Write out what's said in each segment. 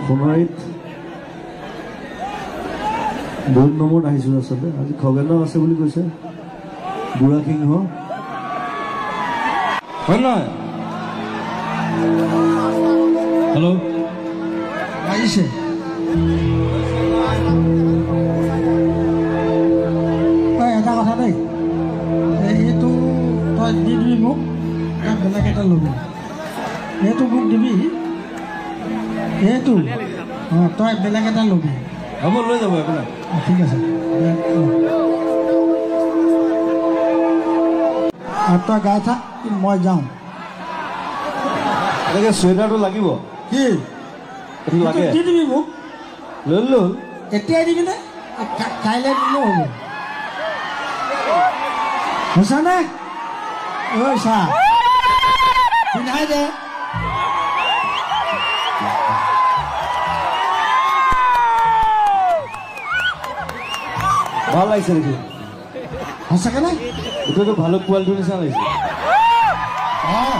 সোণাৰীত বহুত নম্বৰত আহিছোঁ আচলতে আজি খগেনও আছে বুলি কৈছে বুঢ়া সিংহ হয় নহয় হেল্ল' আহিছে এটা কথা দেই এইটো তই দি দিবি মোক বেলেগ এটা ল'বি এইটো মোক দিবি এইটো অঁ তই বেলেগ এটা ল'বি হ'ব লৈ যাব আপোনাৰ ঠিক আছে তই গাই থাক মই যাওঁ এনেকৈ চুৱেটাৰটো লাগিব কি লাগে দি দিবি মোক লৈ এতিয়াই দিবিনে কাইলৈ দিলেও হ'ব হৈছেনে ঐ চাহ পিন্ধাই দে ভাল লাগিছে নেকি সঁচাকে নে এইটোতো ভালুক পোৱালিটোৰ নিচিনা লাগিছে অঁ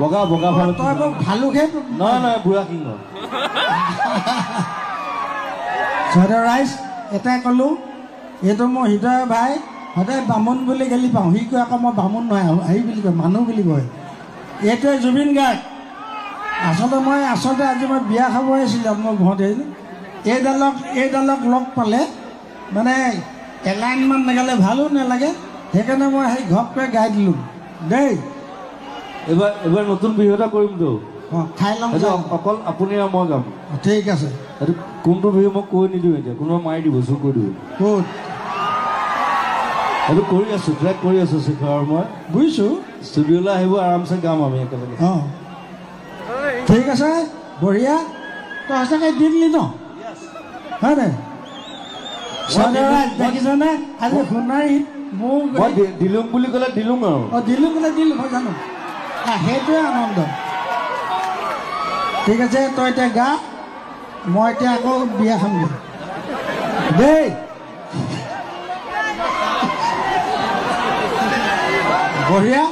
বগা বগা ভালুক তই ভালুকহে নহয় নহয় বুঢ়া সিংহ চৰাইদেউ ৰাইজ এটাই ক'লোঁ এইটো মোৰ হৃদয় ভাই সদায় বামুণ বুলি গালি পাওঁ সি কয় আকৌ মই বামুণ নহয় হেৰি বুলি কয় মানুহ বুলি কয় এইটোৱে জুবিন গাৰ্গ আচলতে আজি মই বিয়া খাব আহিছিলোঁ মোৰ ঘৰতে এইডালক লগ পালে মানে এলাইনমান নাগালে ভালো নালাগে সেইকাৰণে মই সেই ঘপকৈ গাই দিলোঁ দেই এইবাৰ নতুন বিহু এটা কৰিমতো অঁ খাই ল'ম অকল আপুনি আৰু মই গাম ঠিক আছে এইটো কোনটো বিহু মই কৈ নিদিওঁ এতিয়া কোনোবা মাৰি দিব চুৰ কৰি দিব ক'ত এইটো কৰি আছোঁ ট্ৰেক কৰি আছোঁ শিখৰ আৰু মই বুজিছোঁ ষ্টুডিঅ'লৈ আহিব আৰামছে গাম আমি একেলগে অঁ ঠিক আছে বঢ়িয়া তই সঁচাকৈ দি দিলি ন হয় নাই দেখিছনে আজি সোণাৰীত মোক দিলুং বুলি ক'লে দিলুং আৰু অঁ দিলুং ক'লে দিলোঁ মই জানো সেইটোৱে আনন্দ ঠিক আছে তই এতিয়া গা মই এতিয়া আকৌ বিয়া খামগৈ দেই বঢ়িয়া